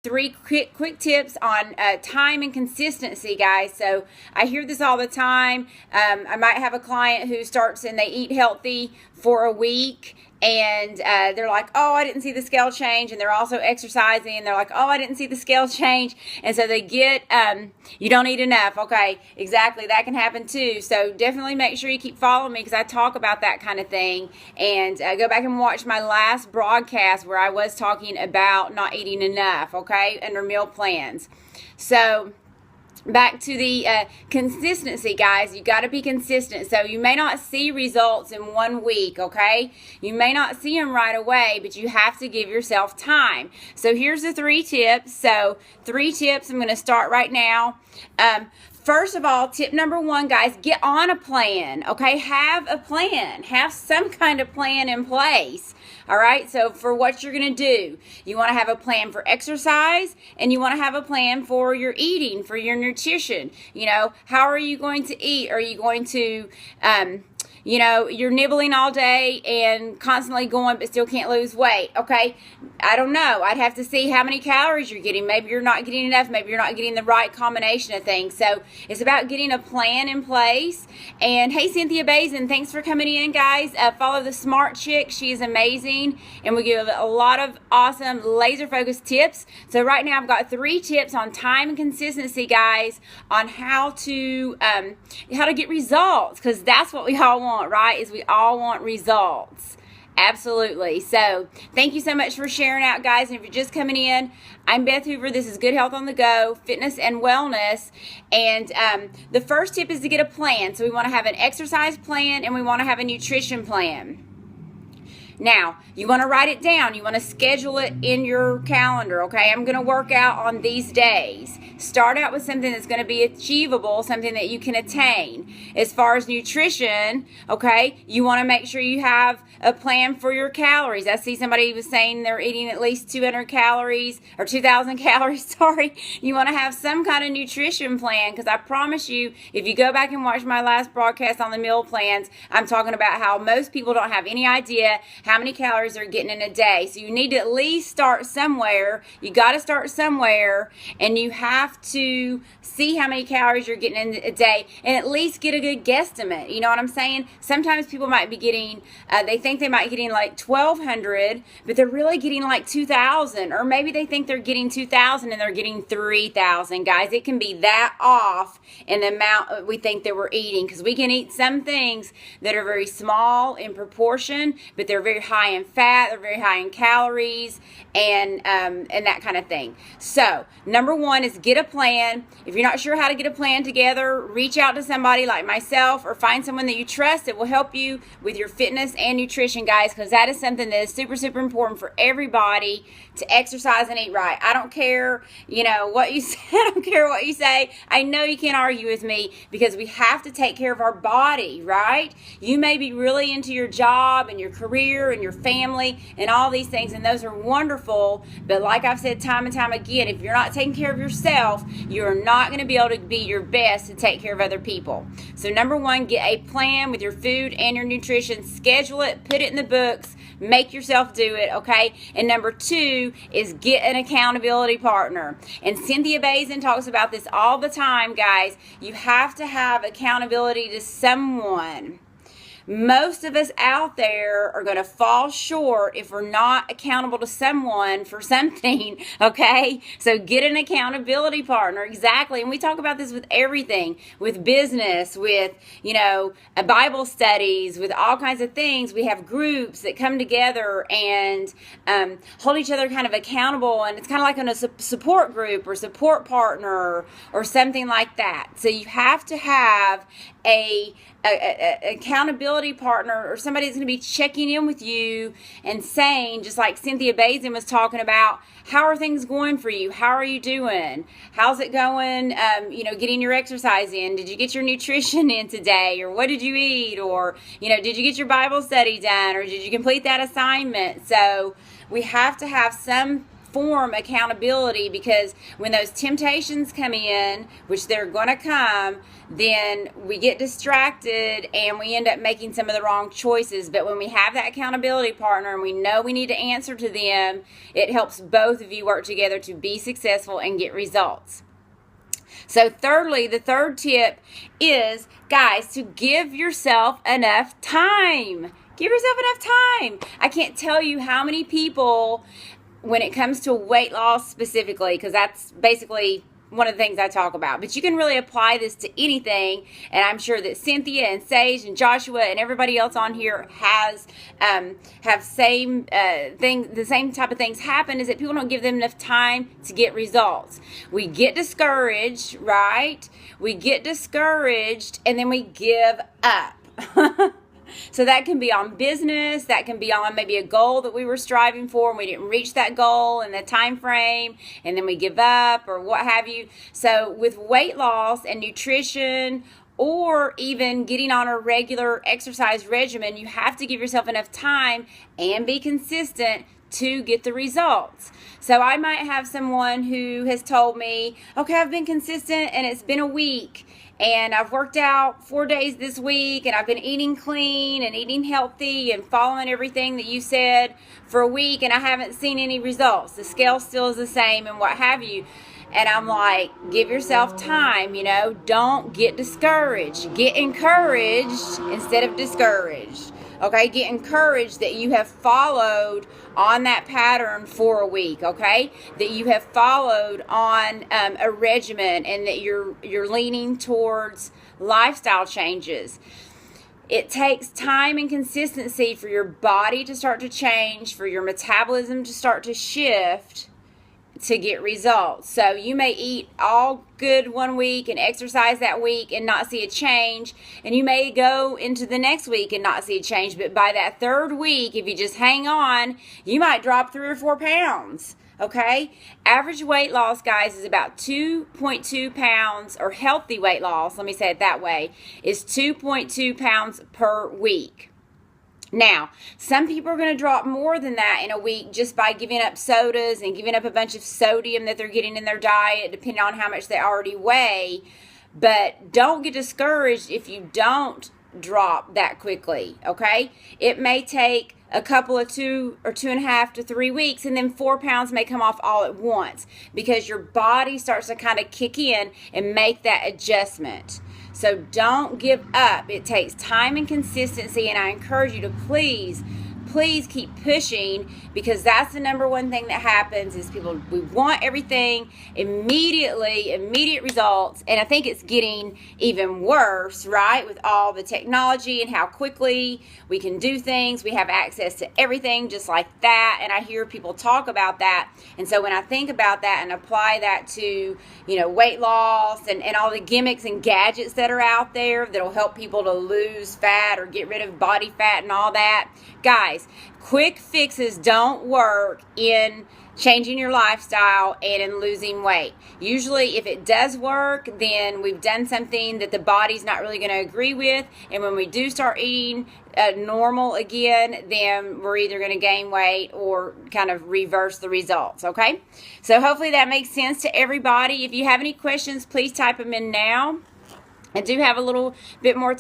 3 quick tips on time and consistency, guys. So I hear this all the time. I might have a client who starts and they eat healthy for a week, and they're like, oh, I didn't see the scale change, and they're also exercising, and they're like, oh, I didn't see the scale change, and so they get, you don't eat enough. Okay, exactly, that can happen too. So definitely make sure you keep following me, because I talk about that kind of thing, and go back and watch my last broadcast where I was talking about not eating enough, okay, under meal plans. So back to the consistency, guys. You got to be consistent. So you may not see results in 1 week, okay? You may not see them right away, but you have to give yourself time. So here's the 3 tips. So 3 tips. I'm going to start right now. First of all, tip number 1, guys, get on a plan, okay? Have a plan. Have some kind of plan in place, all right? So for what you're going to do, you want to have a plan for exercise, and you want to have a plan for your eating, for your nutrition. You know, how are you going to eat? Are you going to, you know, you're nibbling all day and constantly going but still can't lose weight, okay? I don't know. I'd have to see how many calories you're getting. Maybe you're not getting enough. Maybe you're not getting the right combination of things. So it's about getting a plan in place. And hey, Cynthia Bazin, thanks for coming in, guys. Follow the Smart Chick. She is amazing. And we give a lot of awesome laser-focused tips. So right now I've got 3 tips on time and consistency, guys, on how to get results, because that's what we all want, right? Is we all want results. Absolutely. So thank you so much for sharing out, guys. And if you're just coming in, I'm Beth Hoover. This is Good Health on the Go, Fitness and Wellness. And the first tip is to get a plan. So we want to have an exercise plan, and we want to have a nutrition plan. Now, you want to write it down. You want to schedule it in your calendar, okay? I'm going to work out on these days. Start out with something that's going to be achievable, something that you can attain. As far as nutrition, okay, you want to make sure you have a plan for your calories. I see somebody was saying they're eating at least 200 calories or 2,000 calories, sorry. You want to have some kind of nutrition plan, because I promise you, if you go back and watch my last broadcast on the meal plans, I'm talking about how most people don't have any idea how many calories they're getting in a day. So you need to at least start somewhere. You got to start somewhere, and you have to see how many calories you're getting in a day, and at least get a good guesstimate. You know what I'm saying? Sometimes people might be getting, they think they might be getting like 1,200, but they're really getting like 2,000, or maybe they think they're getting 2,000 and they're getting 3,000. Guys, it can be that off in the amount we think that we're eating, because we can eat some things that are very small in proportion, but they're very high in fat, they're very high in calories, and that kind of thing. So number 1 is get a plan. If you're not sure how to get a plan together, reach out to somebody like myself, or find someone that you trust that will help you with your fitness and nutrition, guys, because that is something that is super, super important for everybody, to exercise and eat right. I don't care, you know, what you say. I don't care what you say. I know you can't argue with me, because we have to take care of our body, right? You may be really into your job and your career and your family and all these things, and those are wonderful, but like I've said time and time again, if you're not taking care of yourself, you're not going to be able to be your best to take care of other people. So number 1, get a plan with your food and your nutrition. Schedule it, put it in the books, make yourself do it, okay? And number 2 is get an accountability partner. And Cynthia Bazin talks about this all the time, guys. You have to have accountability to someone. Most of us out there are going to fall short if we're not accountable to someone for something, okay? So get an accountability partner, exactly. And we talk about this with everything, with business, with, you know, Bible studies, with all kinds of things. We have groups that come together and hold each other kind of accountable, and it's kind of like in a support group or support partner or something like that. So you have to have a accountability partner, or somebody that's going to be checking in with you and saying, just like Cynthia Bazin was talking about, how are things going for you? How are you doing? How's it going? You know, getting your exercise in. Did you get your nutrition in today? Or what did you eat? Or, you know, did you get your Bible study done? Or did you complete that assignment? So we have to have some form accountability, because when those temptations come in, which they're going to come, then we get distracted and we end up making some of the wrong choices. But when we have that accountability partner and we know we need to answer to them, it helps both of you work together to be successful and get results. So thirdly, the third tip is, guys, to give yourself enough time. Give yourself enough time. I can't tell you how many people, when it comes to weight loss specifically, because that's basically one of the things I talk about, but you can really apply this to anything, and I'm sure that Cynthia and Sage and Joshua and everybody else on here have the same type of things happen, is that people don't give them enough time to get results. We get discouraged, right? We get discouraged and then we give up. So that can be on business, that can be on maybe a goal that we were striving for and we didn't reach that goal in the time frame, and then we give up or what have you. So with weight loss and nutrition, or even getting on a regular exercise regimen, you have to give yourself enough time and be consistent to get the results. So I might have someone who has told me, okay, I've been consistent and it's been a week, and I've worked out 4 days this week, and I've been eating clean and eating healthy and following everything that you said for a week, and I haven't seen any results. The scale still is the same and what have you. And I'm like, give yourself time, don't get discouraged. Get encouraged instead of discouraged. Okay, get encouraged that you have followed on that pattern for a week, okay? That you have followed on a regimen, and that you're leaning towards lifestyle changes. It takes time and consistency for your body to start to change, for your metabolism to start to shift, to get results. So you may eat all good one week and exercise that week and not see a change, and you may go into the next week and not see a change, but by that third week, if you just hang on, you might drop 3 or 4 pounds. Okay? Average weight loss, guys, is about 2.2 pounds, or healthy weight loss, let me say it that way, is 2.2 pounds per week. Now, some people are going to drop more than that in a week just by giving up sodas and giving up a bunch of sodium that they're getting in their diet, depending on how much they already weigh. But don't get discouraged if you don't drop that quickly, okay? It may take a couple of 2 or 2.5 to 3 weeks, and then 4 pounds may come off all at once, because your body starts to kind of kick in and make that adjustment. So don't give up. It takes time and consistency, and I encourage you to please keep pushing, because that's the number one thing that happens is we want everything immediate results, and I think it's getting even worse, right, with all the technology and how quickly we can do things. We have access to everything just like that, and I hear people talk about that, and so when I think about that and apply that to weight loss and all the gimmicks and gadgets that are out there that'll help people to lose fat or get rid of body fat and all that, guys, quick fixes don't work in changing your lifestyle and in losing weight. Usually, if it does work, then we've done something that the body's not really going to agree with, and when we do start eating normal again, then we're either going to gain weight or kind of reverse the results, okay? So hopefully that makes sense to everybody. If you have any questions, please type them in now. I do have a little bit more time